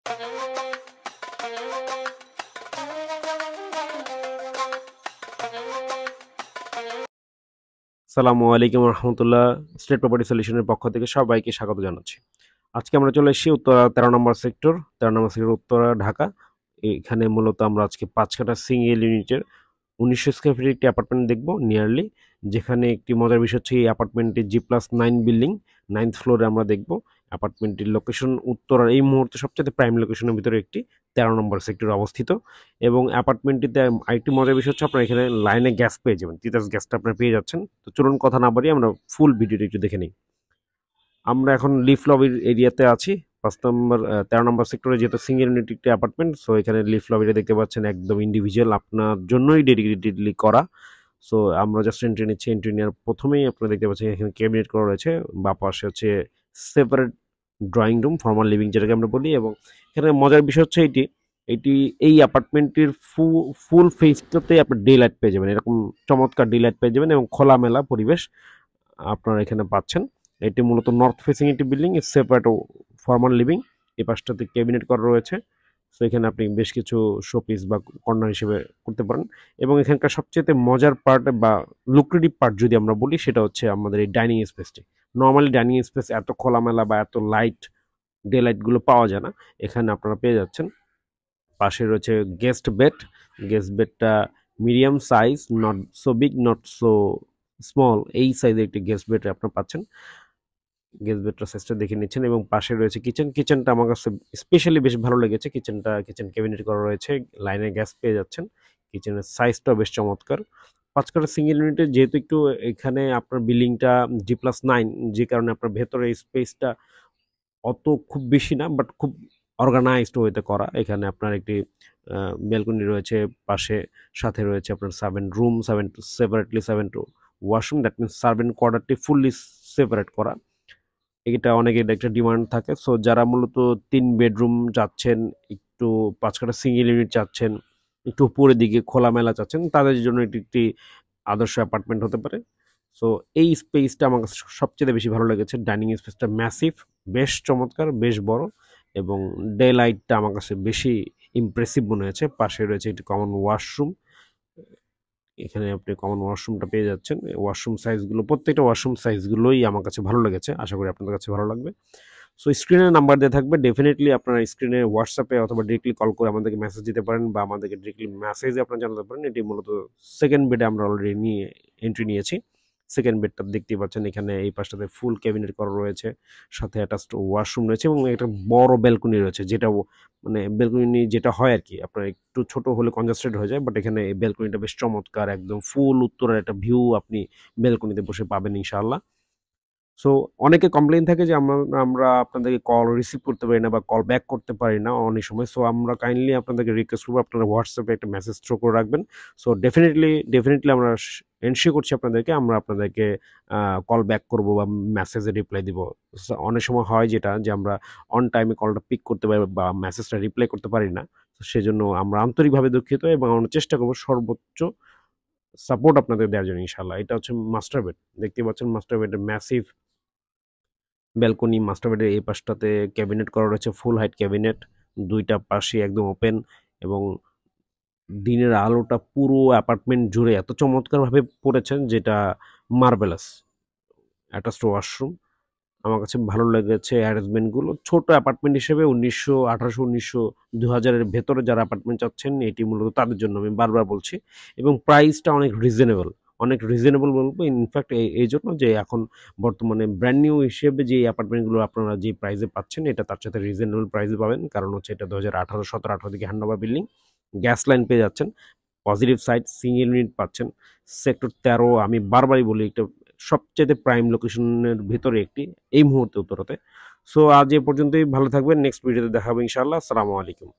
আসসালামু আলাইকুম রহমতুল্লাহ। State property সলিউশনের পক্ষ থেকে সবাইকে স্বাগত জানাচ্ছি। আজকে আমরা চলে এসেছি উত্তরা 13 নম্বর সেক্টর উত্তরা ঢাকা। এখানে মূলত আমরা আজকে 5 কাঠা সিঙ্গেল ইউনিটের 1900 স্কোয়ার ফিট একটি অ্যাপার্টমেন্ট দেখবো নিয়ারলি, যেখানে একটি মজার বিষয় হচ্ছে এই অ্যাপার্টমেন্টটি G+9 বিল্ডিং, 9th ফ্লোরে আমরা দেখবো। অ্যাপার্টমেন্টটির লোকেশন উত্তরার এই মুহূর্তে সবচেয়ে প্রাইম লোকেশনের ভিতরে একটি 13 নম্বর সেক্টরে অবস্থিত। এবং অ্যাপার্টমেন্টটিতে আরেকটি মজার বিষয় হচ্ছে আপনার এখানে লাইনে গ্যাস পেয়ে যাবেন, তিতাস গ্যাসটা আপনারা পেয়ে যাচ্ছেন। তো চলুন কথা না বাড়িয়ে আমরা ফুল ভিডিওটি একটু দেখে নিই। আমরা এখন লিফট লবির এরিয়াতে আছি। 13 নম্বর সেক্টরে যেহেতু সিঙ্গেল ইউনিট একটি অ্যাপার্টমেন্ট, সো এখানে লিফট লবিটা দেখতে পাচ্ছেন একদম ইন্ডিভিজুয়াল, আপনার জন্যই ডেডিকেটেডলি করা। সো আমরা জাস্ট এন্ট্রি নিচ্ছি। এন্ট্রি নেওয়ার প্রথমেই আপনারা দেখতে পাচ্ছেন এখানে ক্যাবিনেট করা রয়েছে, বা পাশে হচ্ছে separate drawing room, formal living যেটাকে আমরা বলি। এবং এখানে মজার বিষয় হচ্ছে এটি এই অ্যাপার্টমেন্টটির ফুল ফেসটাতে আপনার ডে লাইট পেয়ে যাবেন, এরকম চমৎকার ডে লাইট পেয়ে যাবেন এবং খোলামেলা পরিবেশ আপনারা এখানে পাচ্ছেন। এটি মূলত নর্থ ফেসিং একটি বিল্ডিং, সেপারেট ফর্মাল লিভিং। এই পাশটাতে ক্যাবিনেট করা রয়েছে, সো এখানে আপনি বেশ কিছু শোপিস বা কর্নার হিসেবে করতে পারেন। এবং এখানকার সবচেয়ে মজার পার্ট বা লুক্রেটিভ পার্ট যদি আমরা বলি, সেটা হচ্ছে আমাদের এই ডাইনিং স্পেসটি। নর্মালি ডাইনিং স্পেস এত খোলামেলা বা এত লাইট ডে লাইটগুলো পাওয়া যায় না, এখানে আপনারা পেয়ে যাচ্ছেন। পাশে রয়েছে গেস্ট বেডটা medium size, not so big not so small, এই সাইজের একটি গেস্ট বেড আপনারা পাচ্ছেন। গেস্ট বেডটা সাইজটা দেখে নিচ্ছেন। এবং পাশে রয়েছে কিচেনটা আমার কাছে স্পেশালি বেশ ভালো লেগেছে। কিচেন ক্যাবিনেট করা রয়েছে, লাইনে গ্যাস পেয়ে যাচ্ছেন। কিচেনের সাইজটাও বেশ চমৎকার। 5 কাঠা সিঙ্গেল ইউনিটে যেহেতু একটু এখানে আপনার বিল্ডিংটা G+9, যে কারণে আপনার ভেতরে স্পেসটা অত খুব বেশি না, বাট খুব অর্গানাইজড ওয়েতে করা। এখানে আপনার একটি ব্যালকনি রয়েছে পাশে, সাথে রয়েছে আপনার seven two washroom. That means servant কোয়ার্টারটি ফুললি সেপারেট করা। এটা অনেকের একটা ডিমান্ড থাকে। সো যারা মূলত 3 বেডরুম চাচ্ছেন, একটু 5 কাঠা সিঙ্গেল ইউনিট চাচ্ছেন, একটু উপরের দিকে খোলামেলা চাচ্ছেন, তাদের জন্য এটি একটি আদর্শ অ্যাপার্টমেন্ট হতে পারে। সো এই স্পেসটা আমার কাছে সবচেয়ে বেশি ভালো লেগেছে। ডাইনিং স্পেসটা ম্যাসিভ, বেশ চমৎকার, বেশ বড়। এবং ডে লাইটটা আমার কাছে বেশি ইমপ্রেসিভ মনে হয়েছে। পাশে রয়েছে একটি কমন ওয়াশরুম, এখানে আপনি কমন ওয়াশরুমটা পেয়ে যাচ্ছেন। প্রত্যেকটা ওয়াশরুম সাইজগুলোই আমার কাছে ভালো লেগেছে, আশা করি আপনাদের কাছে ভালো লাগবে। সো স্ক্রিনে নাম্বার দেওয়া থাকবে, ডেফিনেটলি আপনারা স্ক্রিনে হোয়াটসঅ্যাপে অথবা ডিরেক্টলি কল করে আমাদেরকে মেসেজ দিতে পারেন, বা আমাদেরকে ডিরেক্টলি মেসেজে আপনারা জানাতে পারেন। এটি মূলত সেকেন্ড বেডে আমরা অলরেডি এন্ট্রি নিয়েছি। সেকেন্ড বেডটা দেখতেই পাচ্ছেন, এখানে এই পাশটাতে ফুল ক্যাবিনেট করা রয়েছে, সাথে অ্যাটাচড ওয়াশরুম রয়েছে এবং একটা বড় ব্যালকনি রয়েছে, যেটা মানে ব্যালকনি যেটা হয় আর কি, আপনার একটু ছোট হলে কনজাস্টেড হয়ে যায়, বাট এখানে এই ব্যালকনিটা বেশ চমৎকার, একদম ফুল উত্তরের একটা ভিউ আপনি ব্যালকনিতে বসে পাবেন ইনশাআল্লাহ। সো অনেকে কমপ্লেইন থাকে যে আমরা আপনাদেরকে কল রিসিভ করতে পারি না বা কল ব্যাক করতে পারি না অনেক সময়। সো আমরা কাইন্ডলি আপনাদেরকে রিকোয়েস্ট করবো আপনারা হোয়াটসঅ্যাপে একটা মেসেজ থ্রো করে রাখবেন। সো ডেফিনেটলি আমরা এনশিওর করছি আমরা আপনাদেরকে কল ব্যাক করবো বা মেসেজে রিপ্লাই দিব। অনেক সময় হয় যেটা, যে আমরা অন টাইমে কলটা পিক করতে পারি বা মেসেজটা রিপ্লাই করতে পারি না। সেজন্য আমরা আন্তরিকভাবে দুঃখিত এবং আমরা চেষ্টা করবো সর্বোচ্চ সাপোর্ট আপনাদের দেওয়ার জন্য ইনশাআল্লাহ। এটা হচ্ছে মাস্টার বেড, দেখতে পাচ্ছেন মাস্টার বেডের ম্যাসিভ ব্যালকনি। মাস্টার বেডের এই পাশটাতে ক্যাবিনেট করা রয়েছে, ফুল হাইট ক্যাবিনেট, দুইটা পাশে একদম ওপেন। এবং দিনের আলোটা পুরো অ্যাপার্টমেন্ট জুড়ে এত চমৎকারভাবে পড়েছেন, যেটা মার্ভেলাস। অ্যাটাচড ওয়াশরুম, আমার কাছে ভালো লেগেছে অ্যারেঞ্জমেন্টগুলো। ছোট অ্যাপার্টমেন্ট হিসেবে 2000 ভেতরে যারা অ্যাপার্টমেন্ট চাচ্ছেন, এটি মূলত তাদের জন্য, আমি বারবার বলছি। এবং প্রাইসটা অনেক রিজনেবল বলবো। ইনফ্যাক্ট এই জন্য যে এখন বর্তমানে ব্র্যান্ড নিউ হিসেবে যে অ্যাপার্টমেন্টগুলো আপনারা যে প্রাইসে পাচ্ছেন, এটা তার সাথে রিজনেবল প্রাইসে পাবেন। কারণ হচ্ছে এটা 2017-18 দিকে হ্যান্ডওভার বিল্ডিং, গ্যাস লাইন পেয়ে যাচ্ছেন, পজিটিভ সাইড সিঙ্গেল ইউনিট পাচ্ছেন। সেক্টর 13 আমি বারবারই বলি, একটা সবচেয়ে প্রাইম লোকেশনের ভিতরে একটি এই মুহূর্তে উত্তরাতে। সো আজ এ পর্যন্তই, ভালো থাকবেন, নেক্সট ভিডিওতে দেখা হবে ইনশাআল্লাহ। আসসালামু আলাইকুম।